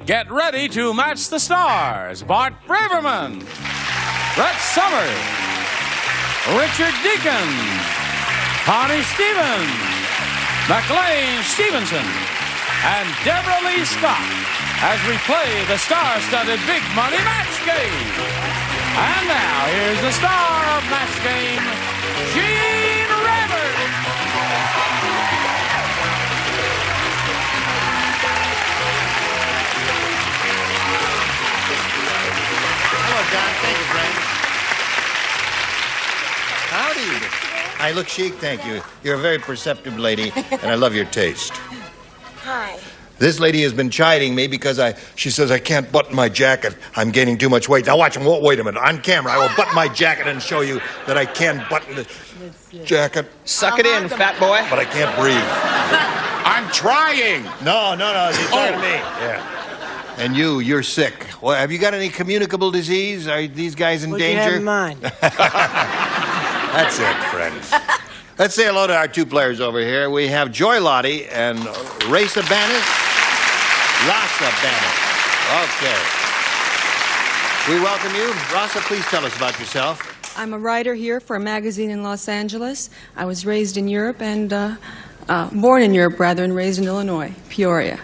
get ready to match the stars. Bart Braverman, Brett Summers, Richard Deacon, Connie Stevens, McLean Stevenson, and Deborah Lee Scott as we play the star-studded Big Money Match Game. And now, here's the star of Match Game, Gene Rayburn. Hello, John. Thank you, friend. Howdy. I look chic, thank you. You're a very perceptive lady, and I love your taste. Hi. This lady has been chiding me because she says I can't button my jacket. I'm gaining too much weight. Now watch him. Wait a minute. On camera, I will button my jacket and show you that I can button the jacket. Suck it in, fat boy. But I can't breathe. I'm trying. No. You're talking to me. Yeah. And you're sick. Well, have you got any communicable disease? Are these guys in danger? What do you have in mind? That's it, friends. Let's say hello to our two players over here. We have Joy Lottie and Raza Raza Banis. Okay. We welcome you. Raza, please tell us about yourself. I'm a writer here for a magazine in Los Angeles. I was raised in Europe and born in Europe, rather, and raised in Illinois, Peoria.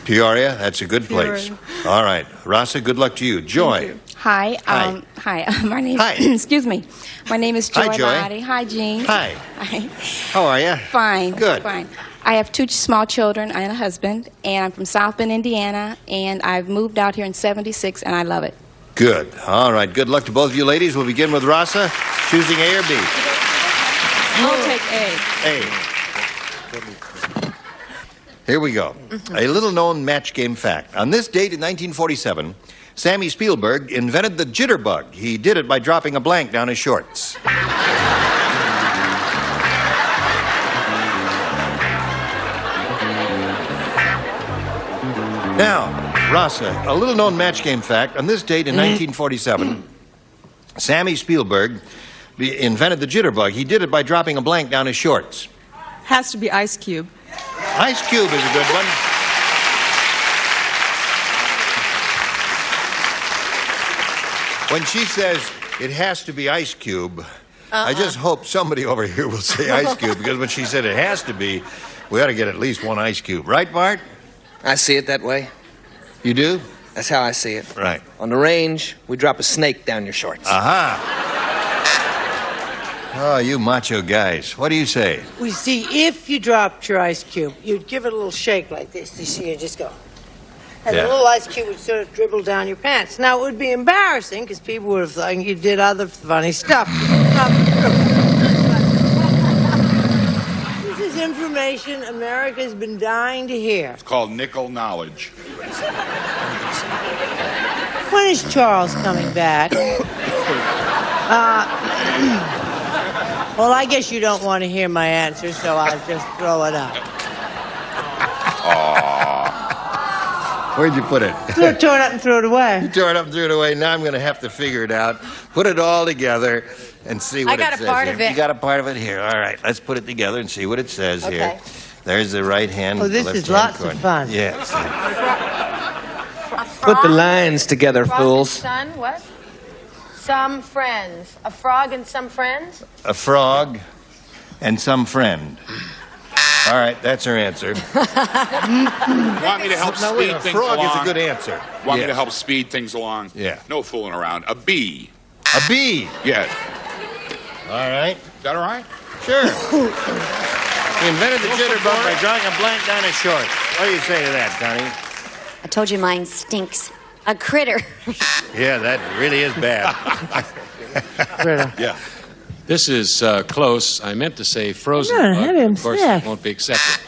Peoria, that's a good place. Peoria. All right. Raza, good luck to you. Joy. Hi. Hi. Hi. My name. Hi. Excuse me. My name is Joy. Hi, Joy. Lottie. Hi, Jean. Hi. Hi. How are you? Fine. Good. Fine. I have two small children and a husband, and I'm from South Bend, Indiana, and I've moved out here in '76, and I love it. Good. All right. Good luck to both of you ladies. We'll begin with Raza, choosing A or B. I'll take A. A. Here we go. A little-known match game fact. On this date in 1947, Sammy Spielberg invented the jitterbug. He did it by dropping a blank down his shorts. Now, Raza, a little-known match game fact. On this date in 1947, Sammy Spielberg invented the jitterbug. He did it by dropping a blank down his shorts. Has to be Ice Cube. Ice Cube is a good one. When she says it has to be Ice Cube, I just hope somebody over here will say Ice Cube, because when she said it has to be, we ought to get at least one Ice Cube. Right, Bart? I see it that way. You do? That's how I see it. Right. On the range, we drop a snake down your shorts. Aha. Oh, you macho guys. What do you say? We see, if you dropped your ice cube, you'd give it a little shake like this. You see, you just go. And Yeah. the little ice cube would sort of dribble down your pants. Now, it would be embarrassing, because people would have thought you did other funny stuff. This is information America's been dying to hear. It's called nickel knowledge. When is Charles coming back? Well, I guess you don't want to hear my answer, so I'll just throw it out. Where'd you put it? Tore it up and threw it away. You tore it up and threw it away. Now I'm going to have to figure it out, put it all together, and see what it says. I got a part here. of it. You got a part of it here. All right, let's put it together and see what it says here. Okay. There's the right hand. Oh, this left is hand lots corner. of fun. Yes. Put the lines together, fools. Son, what? Some friends. A frog and some friends? A frog and some friend. All right, that's her answer. Want me to help No, wait, speed a things frog along? is a good answer. Want me Yes. to help speed things along? Yeah. No fooling around. A bee. A bee. Yes. All right. Is that all right? Sure. He invented the jitterbug by drawing a blank down his shorts. What do you say to that, Connie? I told you mine stinks. A critter. Yeah, that really is bad. Yeah. This is close. I meant to say frozen, Yeah, but have him of course sick. it won't be accepted.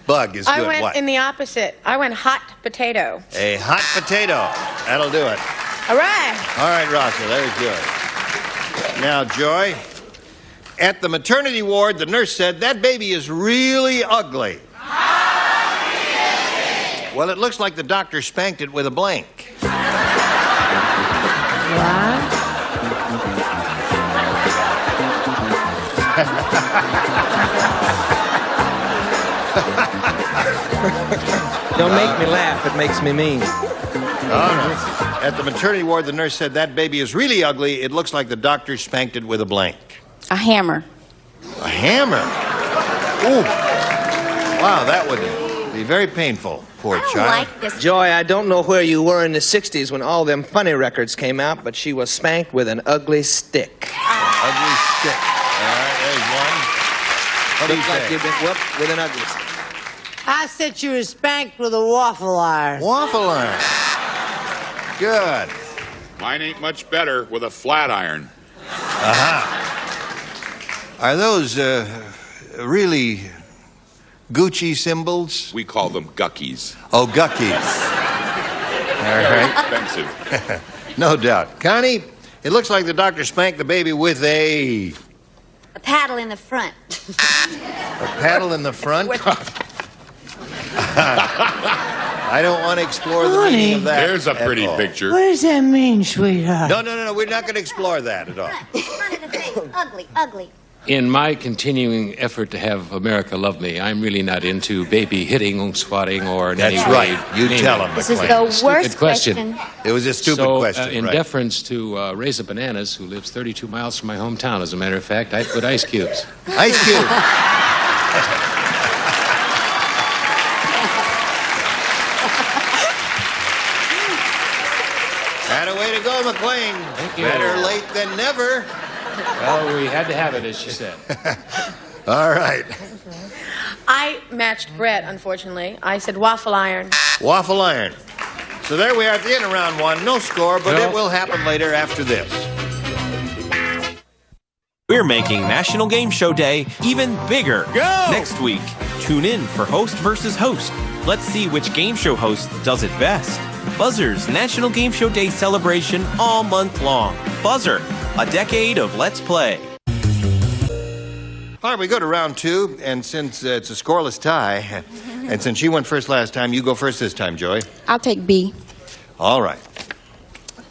Bug is I good. went What? in the opposite. I went hot potato. A hot potato. That'll do it. All right. All right, Raza, very good. Now, Joy, at the maternity ward, the nurse said, that baby is really ugly. Well, it looks like the doctor spanked it with a blank. What? Don't make me laugh. It makes me mean. At the maternity ward, the nurse said that baby is really ugly. It looks like the doctor spanked it with a blank. A hammer. A hammer? Ooh. Wow, that would be very painful. Poor child. Like this. Joy, I don't know where you were in the 60s when all them funny records came out, but she was spanked with an ugly stick. Ugly stick. All right, there's one. What do you Looks like say? you've been whooped with an ugly stick. I said you were spanked with a waffle iron. Waffle iron. Good. Mine ain't much better with a flat iron. Are those really Gucci symbols? We call them guckies. Oh, guckies. All right. Expensive. No doubt. Connie, it looks like the doctor spanked the baby with a paddle in the front. paddle in the front. I don't want to explore the meaning of that. There's a pretty at all. picture. What does that mean, sweetheart? No. We're not going to explore that at all. Front of the face. Ugly, ugly. In my continuing effort to have America love me, I'm really not into baby hitting, swatting, or in any That's way. right. You naming tell it. him. This is McLean. the Stupid worst question. It was a stupid So, question. in right. deference to Raza Bananas, who lives 32 miles from my hometown, as a matter of fact, I put ice cubes. Ice Cube. Had a way to go, McLean. Thank you. Better late than never. Well, we had to have it, as she said. All right. I matched Brett, unfortunately. I said waffle iron. Waffle iron. So there we are at the end of round one. No score, but No. it will happen later after this. We're making National Game Show Day even bigger. Next week, tune in for Host versus Host. Let's see which game show host does it best. Buzzer's National Game Show Day celebration all month long. Buzzer, a decade of Let's Play. All right, we go to round two, and since it's a scoreless tie, and since she went first last time, you go first this time, Joy. I'll take B. All right.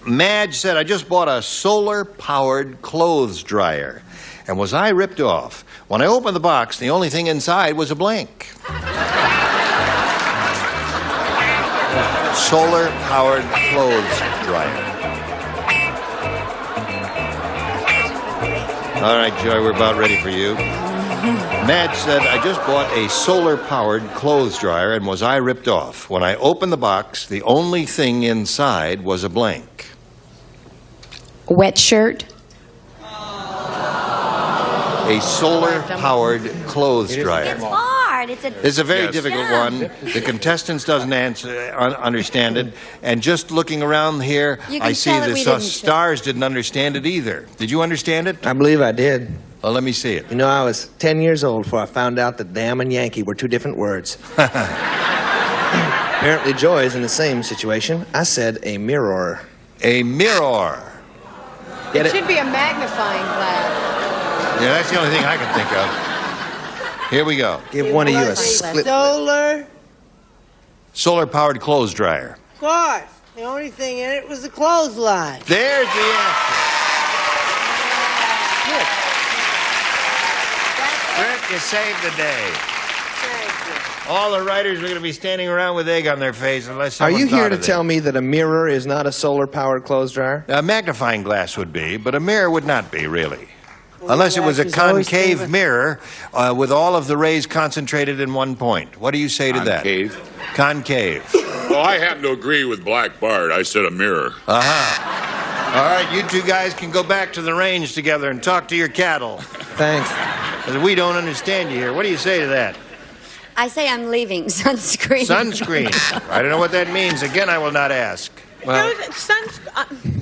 Madge said, I just bought a solar-powered clothes dryer. And was I ripped off? When I opened the box, the only thing inside was a blank. Solar-powered clothes dryer. All right, Joy, we're about ready for you. Madge said, I just bought a solar-powered clothes dryer, and was I ripped off? When I opened the box, the only thing inside was a blank. Wet shirt. A solar-powered clothes dryer. It's hard. It's a very difficult one. The contestants doesn't understand it. And just looking around here, You can I see tell that the we didn't stars didn't understand it either. Did you understand it? I believe I did. Well, let me see it. You know, I was 10 years old before I found out that damn and Yankee were two different words. Apparently, Joy's in the same situation. I said a mirror. A mirror. Get It it? should be a magnifying glass. Yeah, that's the only thing I can think of. Here we go. Give one of you a split. Solar-powered clothes dryer. Of course. The only thing in it was the clothesline. There's the answer. Brett, you saved the day. All the writers are going to be standing around with egg on their face unless Are someone you here thought to of tell it. me that a mirror is not a solar-powered clothes dryer? A magnifying glass would be, but a mirror would not be, really. Unless it was a Glasses always concave favor- mirror with all of the rays concentrated in one point. What do you say to that? Concave. Concave. Well, I happen to agree with Black Bart. I said a mirror. Uh-huh. All right, you two guys can go back to the range together and talk to your cattle. Thanks. 'Cause we don't understand you here. What do you say to that? I say I'm leaving. Sunscreen. Sunscreen. I don't know what that means. Again, I will not ask. Well,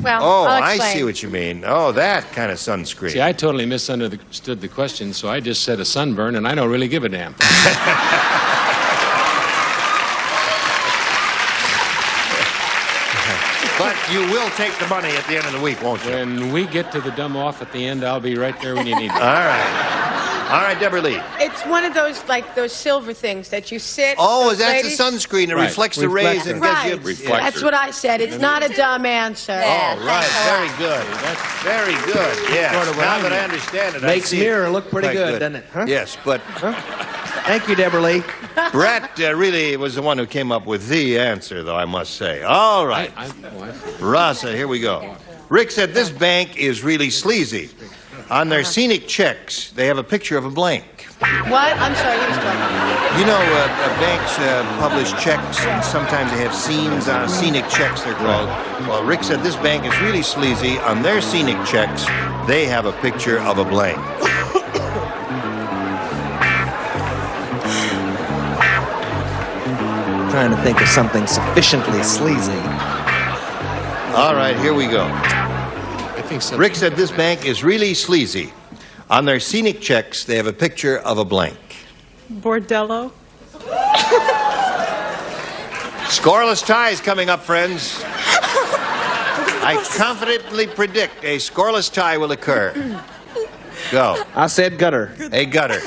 well, Oh, I'll I explain. see what you mean. Oh, that kind of sunscreen. See, I totally misunderstood the question, so I just said a sunburn, and I don't really give a damn. But you will take the money at the end of the week, won't you? When we get to the dumb off at the end, I'll be right there when you need me. All right. All right, Deborah Lee. It's one of those, like, those silver things that you sit. Oh, those that's ladies- the sunscreen. It Right. reflects the rays and Right. gives you... Reflector. That's what I said. It's not a dumb answer. Yeah. Oh, right. Thanks a Very lot. good. Very good. Yes. Sort of what Now I that I mean. understand it, I Makes see mirror look pretty quite good, doesn't it? Huh? Yes, but Thank you, Deborah Lee. Brett really was the one who came up with the answer, though, I must say. All right. Raza, here we go. Rick said this bank is really sleazy. On their scenic checks, they have a picture of a blank. What? I'm sorry, he was talking. You know, banks publish checks, and sometimes they have scenes on scenic checks, they're called. Well, Rick said this bank is really sleazy. On their scenic checks, they have a picture of a blank. Trying to think of something sufficiently sleazy. All right, here we go. I think so. Rick said this bank is really sleazy. On their scenic checks, they have a picture of a blank. Bordello? Scoreless tie is coming up, friends. I confidently predict a scoreless tie will occur. Go. I said gutter. A gutter.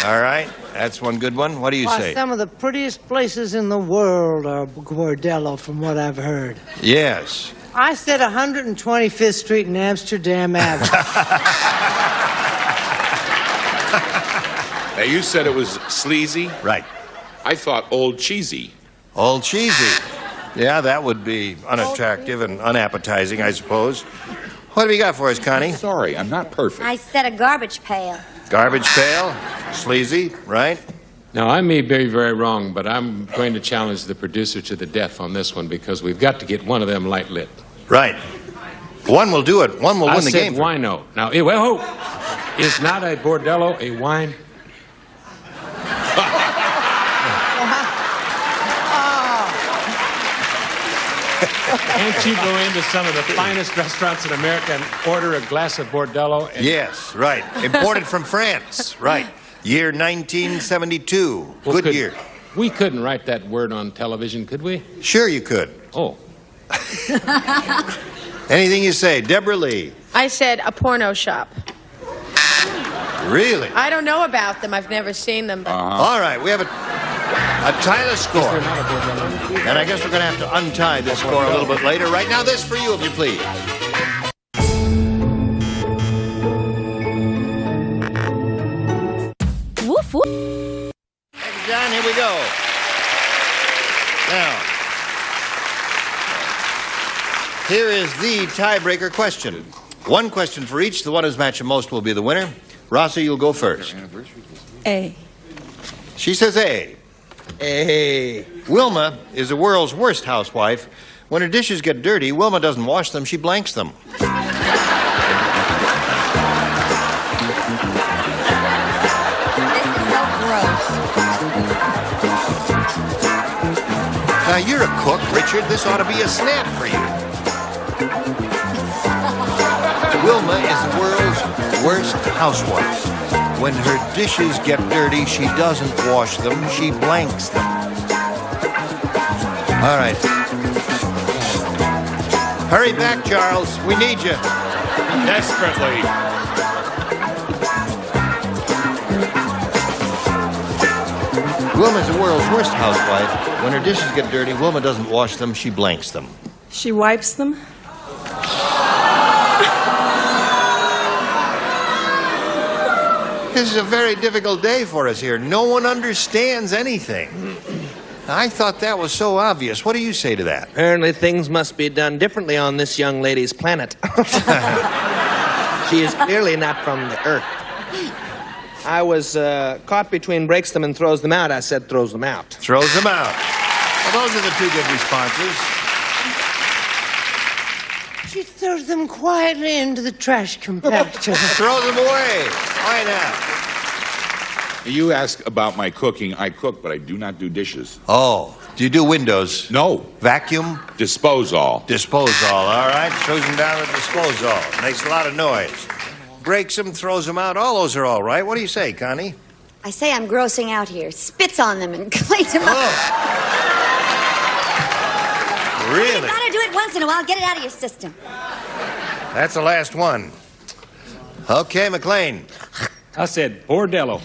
All right. That's one good one. What do you say? Some of the prettiest places in the world are Bordello, from what I've heard. Yes. I said 125th Street and Amsterdam Avenue. Now, you said it was sleazy? Right. I thought old cheesy. Old cheesy. Yeah, that would be unattractive and unappetizing, I suppose. What have you got for us, Connie? Sorry, I'm not perfect. I said a garbage pail. Garbage pail, sleazy, right? Now, I may be very wrong, but I'm going to challenge the producer to the death on this one because we've got to get one of them light lit. Right. One will do it. One will win the game. I said wino. Now, well, is not a Bordello a wine? Can't you go into some of the finest restaurants in America and order a glass of Bordello? Yes, right. Imported from France. Right. Year 1972. Well, Good year. We couldn't write that word on television, could we? Sure you could. Oh. Anything you say. Deborah Lee. I said a porno shop. Really? I don't know about them. I've never seen them. But... All right, we have a tie score. And I guess we're going to have to untie this score a little bit later. Right now, this for you, if you please. Woof, woof. Thank you, John. Here we go. Now, here is the tiebreaker question. One question for each. The one who's matched the most will be the winner. Raza, you'll go first. A. She says A. Hey. Wilma is the world's worst housewife. When her dishes get dirty, Wilma doesn't wash them, she blanks them. Now, you're a cook, Richard. This ought to be a snap for you. Wilma is the world's worst housewife. When her dishes get dirty, she doesn't wash them, she blanks them. All right. Hurry back, Charles. We need you. Desperately. Wilma's the world's worst housewife. When her dishes get dirty, Wilma doesn't wash them, she blanks them. She wipes them. This is a very difficult day for us here. No one understands anything. I thought that was so obvious. What do you say to that? Apparently things must be done differently on this young lady's planet. She is clearly not from the Earth. I was caught between breaks them and throws them out. I said throws them out. Throws them out. Well, those are the two good responses. She throws them quietly into the trash compactor. Throw them away. Why not? You ask about my cooking. I cook, but I do not do dishes. Oh, do you do windows? No. Vacuum? Dispose all. Dispose all, all right. Throws them down at dispose all. Makes a lot of noise. Breaks them, throws them out. All those are all right. What do you say, Connie? I say I'm grossing out here. Spits on them and cleans them up. Really? You gotta do it once in a while. Get it out of your system. That's the last one. Okay, McLean. I said Bordello.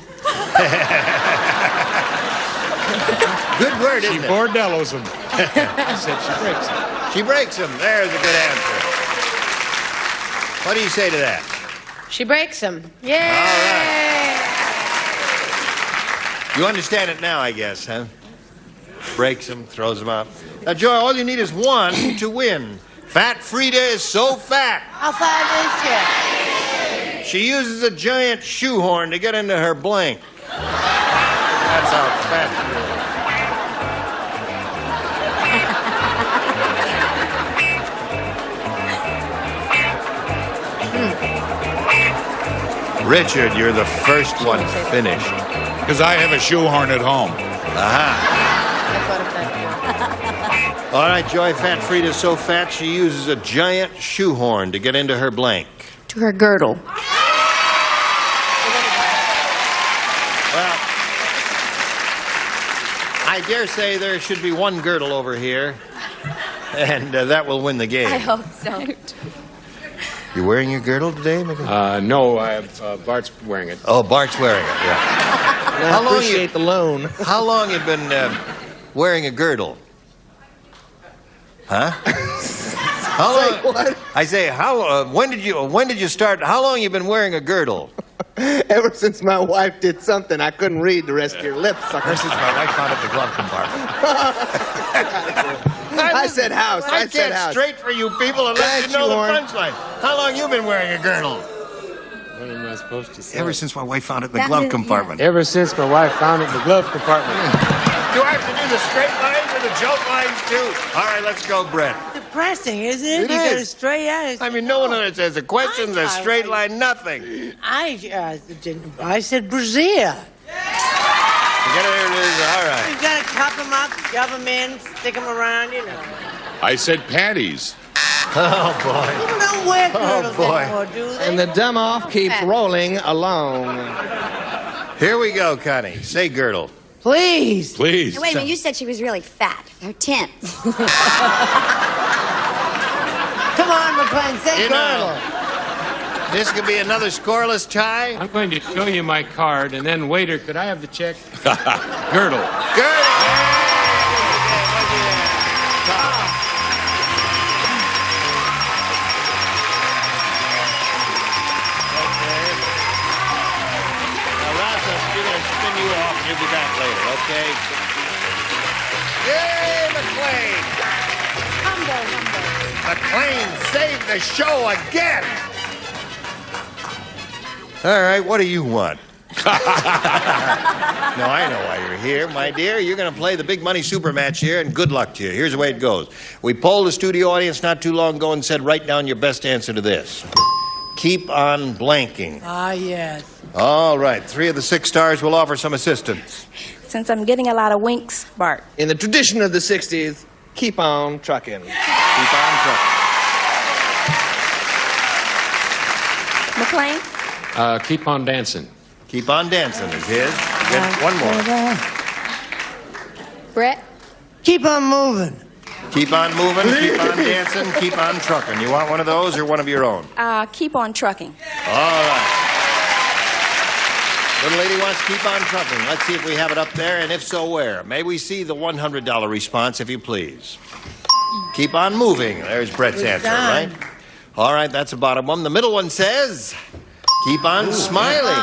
Good word, isn't She it? Bordellos them. I said she breaks them. She breaks them. There's a good answer. What do you say to that? She breaks them. Yay! All right. You understand it now, I guess, huh? Breaks them, throws them out. Now, Joy, all you need is one to win. Fat Frida is so fat. How fat is She uses a giant shoehorn to get into her blank. That's how fat she is. Richard, you're the first one finished. Because I have a shoehorn at home. Aha. All right, Joy, Fat Frida's so fat she uses a giant shoehorn to get into her blank. To her girdle. Well, I dare say there should be one girdle over here, and that will win the game. I hope so. You wearing your girdle today, McLean? No, Bart's wearing it. Oh, Bart's wearing it, yeah. I appreciate the loan. How long you been wearing a girdle? Huh? How long? What? I say, when did you start? How long you been wearing a girdle? Ever since my wife did something, I couldn't read the rest of your lips, sucker. Ever since my wife found it in the glove compartment. I said house. I said can't house. straight for you people unless you know the punchline. How long you been wearing a girdle? What am I supposed to say? Ever since my wife found it in the glove compartment. Ever since my wife found it in the glove compartment. Do I have to do the straight lines or the joke lines too? All right, let's go, Brett. depressing, isn't it? It You got is. a straight out. I mean, no one understands the questions, a straight line, nothing. I said Brazil. Forget it, it is. All right. You gotta cup them up, shove them in, stick them around, you know. I said patties. Oh, boy. People don't wear girdles boy. anymore, do they? And the dumb off keeps rolling along. Here we go, Connie. Say girdle. Please. Please. Now, wait a minute, you said she was really fat. Her tits. Come on, McLean, say girdle. This could be another scoreless tie. I'm going to show you my card, and then, waiter, could I have the check? Girdle. Girdle. Raza, you're going to spin you off and you'll be back later, okay? Yay, McLean! McLean saved the show again! All right, what do you want? No, I know why you're here, my dear. You're going to play the big money super match here, and good luck to you. Here's the way it goes. We polled the studio audience not too long ago and said, write down your best answer to this. Keep on blanking. Ah, yes. All right, 3 of the 6 stars will offer some assistance. Since I'm getting a lot of winks, Bart. In the tradition of the 60s, keep on trucking. Keep on trucking. McLean? Keep on dancing. Keep on dancing is his. Get one more. Brett? Keep on moving. Keep on moving, keep on dancing, keep on trucking. You want one of those or one of your own? Keep on trucking. All right. Little lady wants to keep on trucking. Let's see if we have it up there, and if so, where? May we see the $100 response, if you please. Keep on moving. There's Brett's answer, right? All right, that's the bottom one. The middle one says, keep on smiling.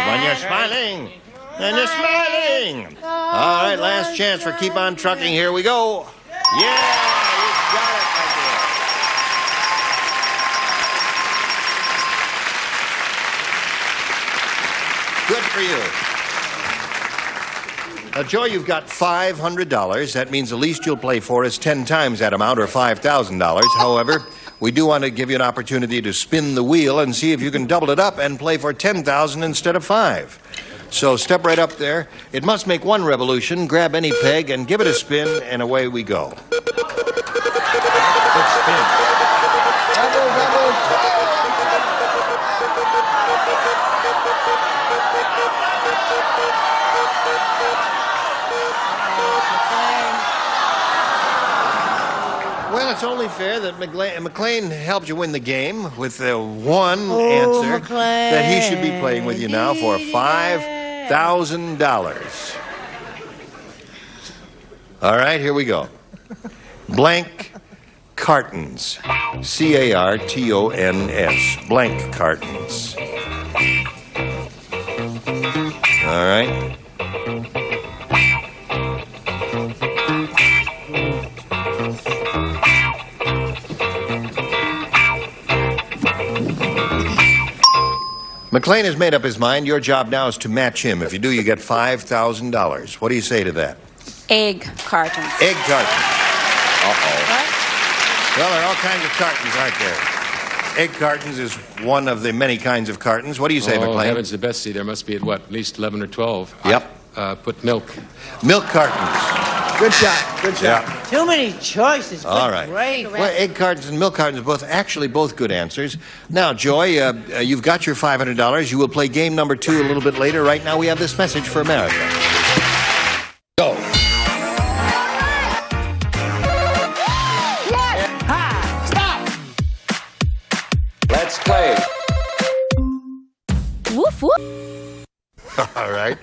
When you're smiling, and you're smiling. All right, last chance for keep on trucking. Here we go. Yeah, you got it, my dear. Good for you. Now, Joy, you've got $500. That means the least you'll play for is 10 times that amount, or $5,000. However, we do want to give you an opportunity to spin the wheel and see if you can double it up and play for $10,000 instead of 5. So step right up there. It must make one revolution. Grab any peg and give it a spin, and away we go. Good spin. Well, it's only fair that McLean helped you win the game with the one answer McLean. that he should be playing with you now for $5,000. All right, here we go. Blank cartons. C-A-R-T-O-N-S. Blank cartons. All right. McLean has made up his mind. Your job now is to match him. If you do, you get $5,000. What do you say to that? Egg cartons. Egg cartons. What? Well, there are all kinds of cartons, aren't there? Egg cartons is one of the many kinds of cartons. What do you say, Oh, McLean? heavens to Betsy, there must be at least 11 or 12. Yep. Put milk. Milk cartons. Good job. Good job. Yeah. Too many choices. Good All right. grief. Well, egg cartons and milk cartons are both good answers. Now, Joy, you've got your $500. You will play game number 2 a little bit later. Right now, we have this message for America. Go. Let's play. Woof, woof. All right.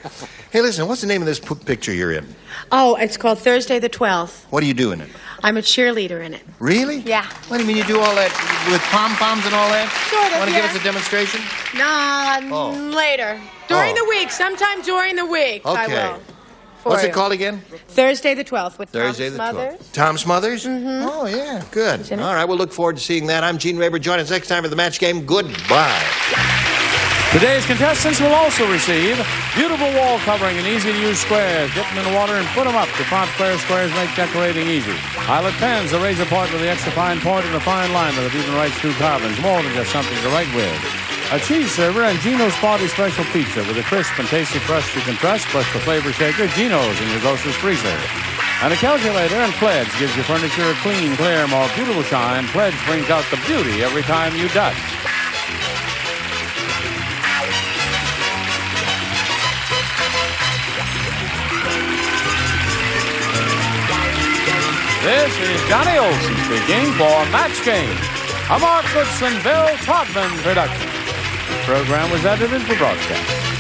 Hey, listen, what's the name of this picture you're in? Oh, it's called Thursday the 12th. What do you do in it? I'm a cheerleader in it. Really? Yeah. What do you mean you do all that with pom-poms and all that? Sort of, Want to yeah. give us a demonstration? Later. During Oh. the week. Sometime during the week. I Okay. will. For What's you. it called again? Thursday the 12th with Thursday Tom the Smothers. 12th. Tom Smothers? Mm-hmm. Oh, yeah, good. in it. All right, we'll look forward to seeing that. I'm Gene Raber. Join us next time for the match game. Goodbye. Today's contestants will also receive beautiful wall covering and easy-to-use squares. Dip them in the water and put them up. DuPont Clear squares make decorating easy. Pilot pens, the razor point with the extra fine point and the fine line that even writes through carbons. More than just something to write with. A cheese server and Gino's Party Special Pizza with a crisp and tasty crust you can trust, plus the flavor shaker, Gino's in your grocer's freezer. And a calculator and Pledge gives your furniture a clean, clear, more beautiful shine. Pledge brings out the beauty every time you touch. This is Johnny Olson speaking for Match Game, a Mark Goodson, Bill Todman production. The program was edited for broadcast.